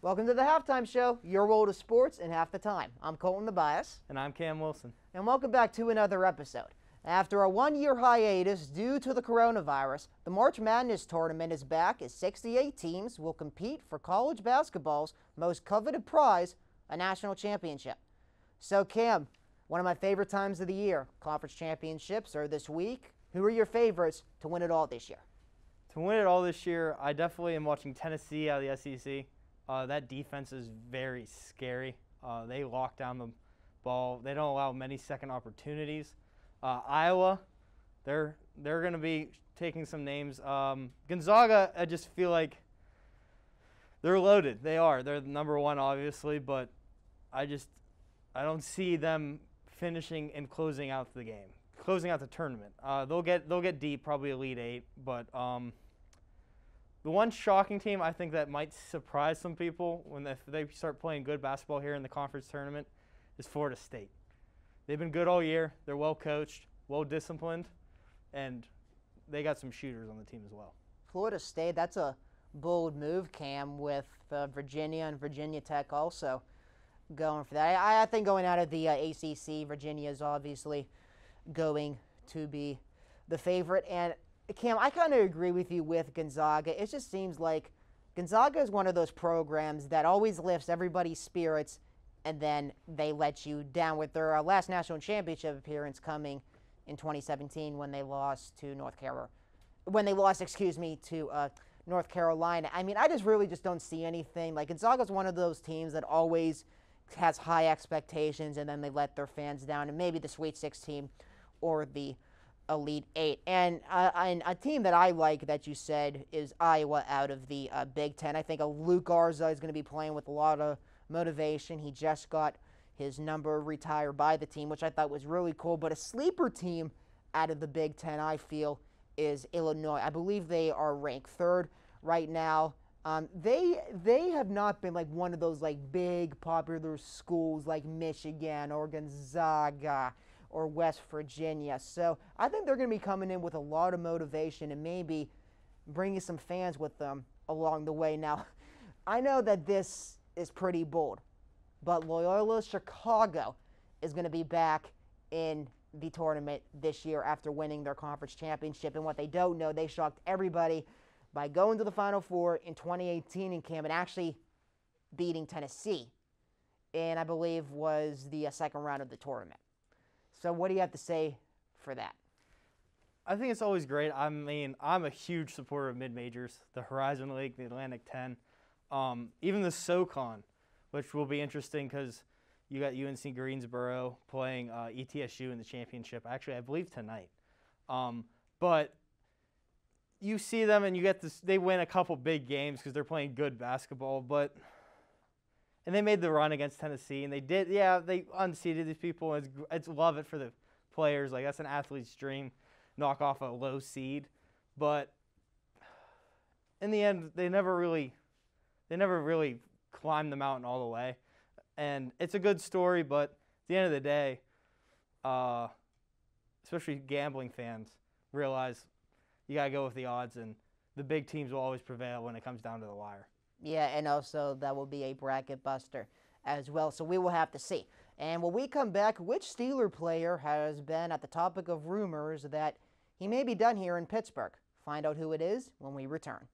Welcome to the Halftime Show, your world of sports in half the time. I'm Colton the Bias. And I'm Cam Wilson. And welcome back to another episode. After a one-year hiatus due to the coronavirus, the March Madness tournament is back as 68 teams will compete for college basketball's most coveted prize, a national championship. So, Cam, one of my favorite times of the year, conference championships are this week. Who are your favorites to win it all this year? To win it all this year, I definitely am watching Tennessee out of the SEC. That defense is very scary. They lock down the ball. They don't allow many second opportunities. Iowa, they're going to be taking some names. Gonzaga, I just feel like they're loaded. They are. They're number one, obviously, but I don't see them finishing and closing out the game, closing out the tournament. They'll get deep, probably Elite Eight, but the one shocking team I think that might surprise some people if they start playing good basketball here in the conference tournament is Florida State. They've been good all year. They're well coached, well disciplined, and they got some shooters on the team as well. Florida State, that's a bold move, Cam, with Virginia and Virginia Tech also going for that. I think going out of the ACC, Virginia is obviously going to be the favorite. And Cam, I kind of agree with you with Gonzaga. It just seems like Gonzaga is one of those programs that always lifts everybody's spirits, and then they let you down with their last national championship appearance coming in 2017 when they lost to North Carolina. North Carolina. I mean, I just don't see anything. Like, Gonzaga's one of those teams that always has high expectations, and then they let their fans down, and maybe the Sweet 16 or the Elite Eight. And a team that I like that you said is Iowa out of the Big Ten. I think Luke Garza is going to be playing with a lot of motivation. He just got his number retired by the team, which I thought was really cool. But a sleeper team out of the Big Ten, I feel, is Illinois. I believe they are ranked third right now. They have not been like one of those like big popular schools like Michigan or Gonzaga or West Virginia. So I think they're going to be coming in with a lot of motivation and maybe bringing some fans with them along the way. Now, I know that this is pretty bold, but Loyola Chicago is going to be back in the tournament this year after winning their conference championship. And what they don't know, they shocked everybody by going to the Final Four in 2018 in Cam and actually beating Tennessee in, I believe, was the second round of the tournament. So what do you have to say for that? I think it's always great. I mean, I'm a huge supporter of mid-majors, the Horizon League, the Atlantic 10, even the SoCon, which will be interesting because you got UNC Greensboro playing ETSU in the championship. Actually, I believe tonight. But you see them and you get this. They win a couple big games because they're playing good basketball. And they made the run against Tennessee, and they did. Yeah, they unseated these people. It's love it for the players. Like, that's an athlete's dream, knock off a low seed. But in the end, they never really climbed the mountain all the way. And it's a good story, but at the end of the day, especially gambling fans realize you got to go with the odds, and the big teams will always prevail when it comes down to the wire. Yeah, and also that will be a bracket buster as well, so we will have to see. And when we come back, which Steeler player has been at the topic of rumors that he may be done here in Pittsburgh? Find out who it is when we return.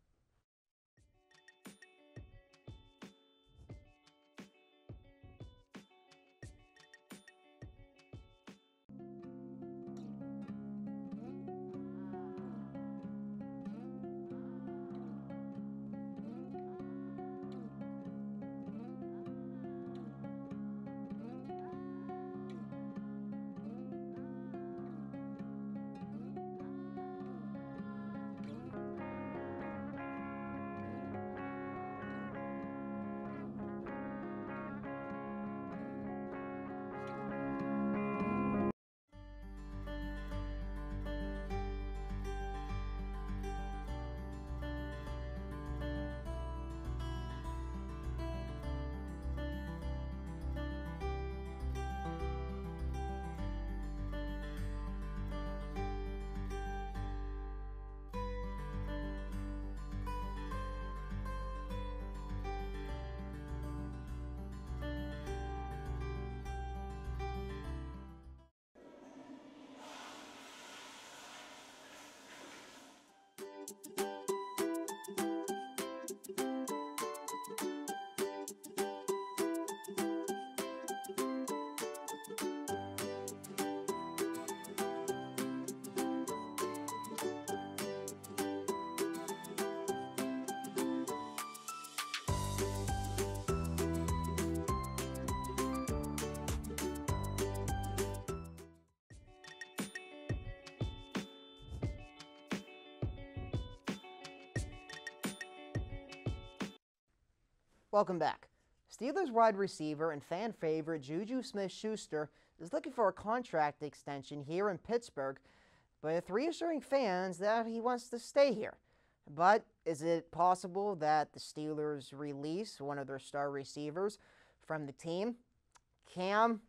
Welcome back. Steelers wide receiver and fan favorite Juju Smith-Schuster is looking for a contract extension here in Pittsburgh, with reassuring fans that he wants to stay here. But is it possible that the Steelers release one of their star receivers from the team? Cam,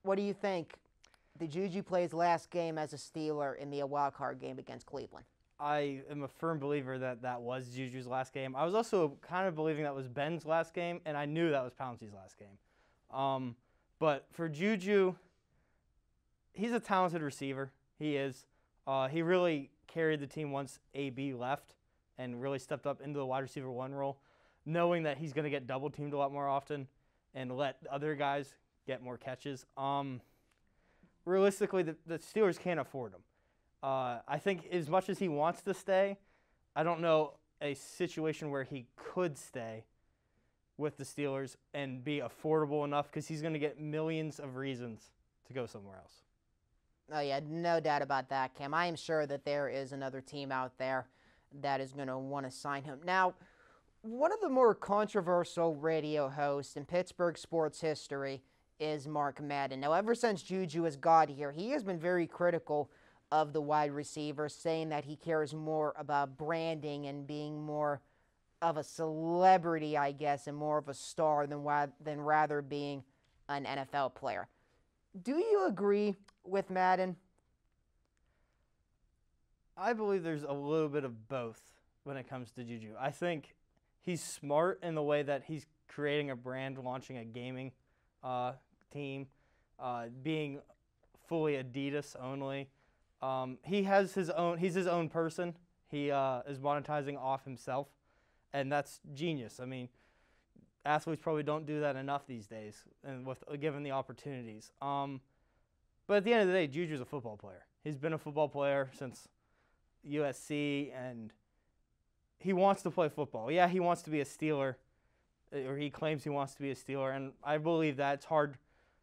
what do you think? Did Juju play his last game as a Steeler in the wild card game against Cleveland? I am a firm believer that that was Juju's last game. I was also kind of believing that was Ben's last game, and I knew that was Pouncey's last game. But for Juju, he's a talented receiver. He is. He really carried the team once AB left and really stepped up into the wide receiver one role, knowing that he's going to get double teamed a lot more often and let other guys get more catches. Realistically, the Steelers can't afford him. I think as much as he wants to stay, I don't know a situation where he could stay with the Steelers and be affordable enough, because he's going to get millions of reasons to go somewhere else. Oh, yeah, no doubt about that, Cam. I am sure that there is another team out there that is going to want to sign him. Now, one of the more controversial radio hosts in Pittsburgh sports history is Mark Madden. Now, ever since Juju has got here, he has been very critical of the wide receiver, saying that he cares more about branding and being more of a celebrity, I guess, and more of a star than rather being an NFL player. Do you agree with Madden? I believe there's a little bit of both when it comes to Juju. I think he's smart in the way that he's creating a brand, launching a gaming team, being fully Adidas only. He has his own. He's his own person. He is monetizing off himself, and that's genius. I mean, athletes probably don't do that enough these days, and with given the opportunities. But at the end of the day, Juju's a football player. He's been a football player since USC, and he wants to play football. Yeah, he wants to be a Steeler, or he claims he wants to be a Steeler, and I believe that it's hard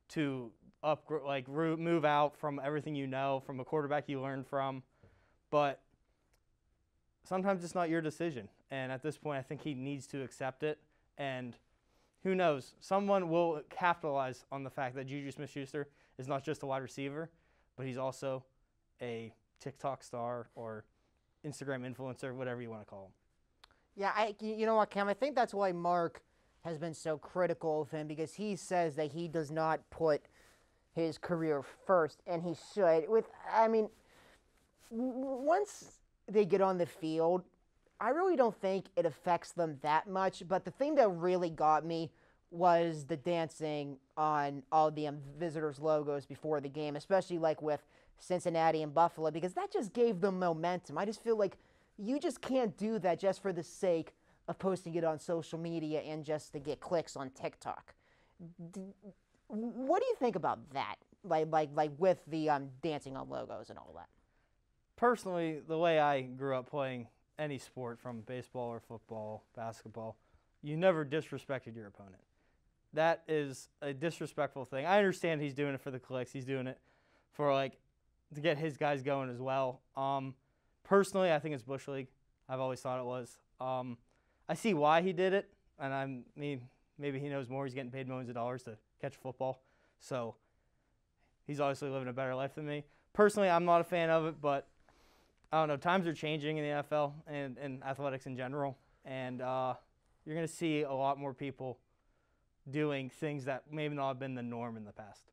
to move out from everything you know, from a quarterback you learned from. But sometimes it's not your decision. And at this point, I think he needs to accept it. And who knows? Someone will capitalize on the fact that Juju Smith-Schuster is not just a wide receiver, but he's also a TikTok star or Instagram influencer, whatever you want to call him. Yeah, you know what, Cam? I think that's why Mark has been so critical of him, because he says that he does not put his career first, and he should. Once they get on the field, I really don't think it affects them that much. But the thing that really got me was the dancing on all the visitors' logos before the game, especially like with Cincinnati and Buffalo, because that just gave them momentum. I just feel like you just can't do that just for the sake of posting it on social media and just to get clicks on TikTok. What do you think about that? Like with the dancing on logos and all that? Personally, the way I grew up playing any sport, from baseball or football, basketball, you never disrespected your opponent. That is a disrespectful thing. I understand he's doing it for the clicks. He's doing it for to get his guys going as well. Personally, I think it's Bush League. I've always thought it was. I see why he did it, and maybe he knows more. He's getting paid millions of dollars to catch football, so he's obviously living a better life than me. Personally, I'm not a fan of it, but I don't know. Times are changing in the NFL and athletics in general, and you're going to see a lot more people doing things that maybe not have been the norm in the past.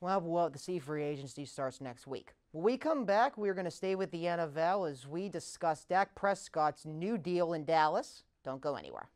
Well, the C free agency starts next week. When we come back, we're going to stay with the NFL as we discuss Dak Prescott's new deal in Dallas. Don't go anywhere.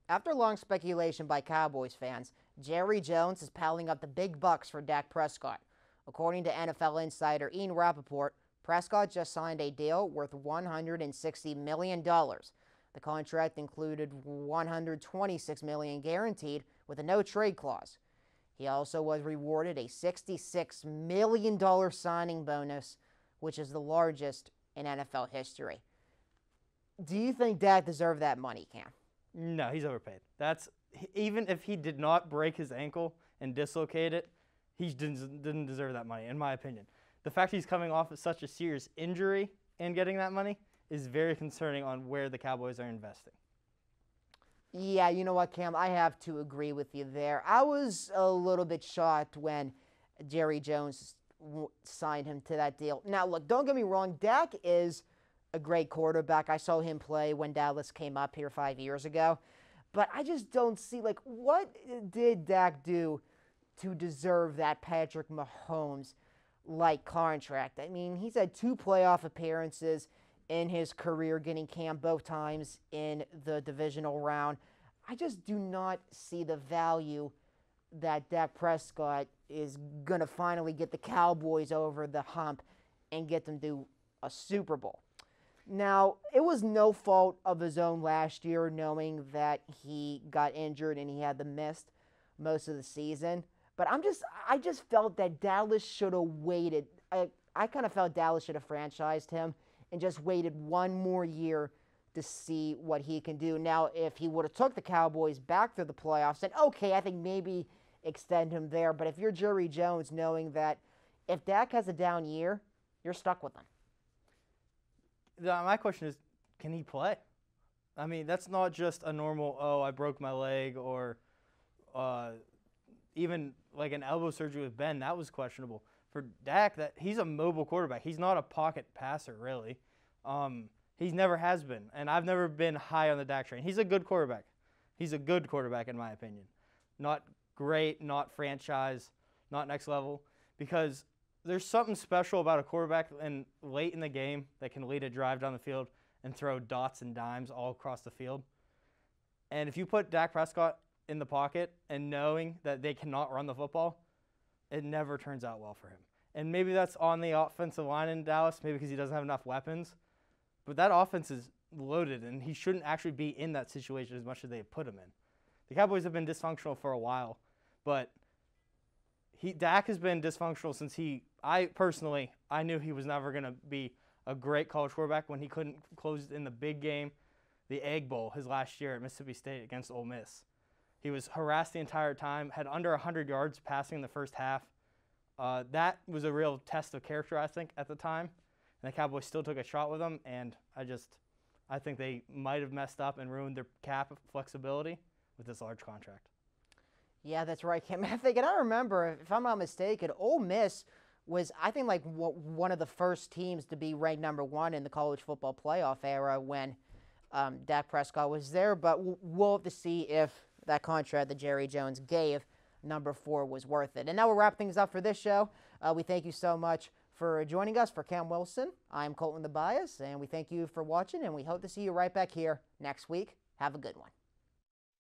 After long speculation by Cowboys fans, Jerry Jones is piling up the big bucks for Dak Prescott. According to NFL insider Ian Rappaport, Prescott just signed a deal worth $160 million. The contract included $126 million guaranteed with a no-trade clause. He also was rewarded a $66 million signing bonus, which is the largest in NFL history. Do you think Dak deserved that money, Cam? No, he's overpaid. Even if he did not break his ankle and dislocate it, he didn't deserve that money, in my opinion. The fact he's coming off of such a serious injury and getting that money is very concerning on where the Cowboys are investing. Yeah, you know what, Cam? I have to agree with you there. I was a little bit shocked when Jerry Jones signed him to that deal. Now, look, don't get me wrong. Dak is a great quarterback. I saw him play when Dallas came up here 5 years ago. But I just don't see, what did Dak do to deserve that Patrick Mahomes-like contract? I mean, he's had 2 playoff appearances in his career, getting Cam both times in the divisional round. I just do not see the value that Dak Prescott is going to finally get the Cowboys over the hump and get them to a Super Bowl. Now, it was no fault of his own last year, knowing that he got injured and he had to miss most of the season. But I just felt that Dallas should have waited. I kind of felt Dallas should have franchised him and just waited one more year to see what he can do. Now, if he would have took the Cowboys back to the playoffs, then okay, I think maybe extend him there. But if you're Jerry Jones, knowing that if Dak has a down year, you're stuck with him. My question is, can he play? I mean, that's not just a normal, I broke my leg, or even like an elbow surgery with Ben. That was questionable. For Dak, he's a mobile quarterback. He's not a pocket passer, really. He never has been, and I've never been high on the Dak train. He's a good quarterback. He's a good quarterback, in my opinion. Not great, not franchise, not next level, because there's something special about a quarterback late in the game that can lead a drive down the field and throw dots and dimes all across the field. And if you put Dak Prescott in the pocket and knowing that they cannot run the football, it never turns out well for him. And maybe that's on the offensive line in Dallas, maybe because he doesn't have enough weapons. But that offense is loaded, and he shouldn't actually be in that situation as much as they have put him in. The Cowboys have been dysfunctional for a while, but Dak has been dysfunctional since I knew he was never going to be a great college quarterback when he couldn't close in the big game, the Egg Bowl, his last year at Mississippi State against Ole Miss. He was harassed the entire time, had under 100 yards passing in the first half. That was a real test of character, I think, at the time. And the Cowboys still took a shot with him, and I think they might have messed up and ruined their cap flexibility with this large contract. Yeah, that's right, Kim. I remember, if I'm not mistaken, Ole Miss was, I think, one of the first teams to be ranked #1 in the college football playoff era when Dak Prescott was there. But we'll have to see if that contract that Jerry Jones gave #4 was worth it. And now we'll wrap things up for this show. We thank you so much for joining us. For Cam Wilson, I'm Colton the Bias, and we thank you for watching, and we hope to see you right back here next week. Have a good one.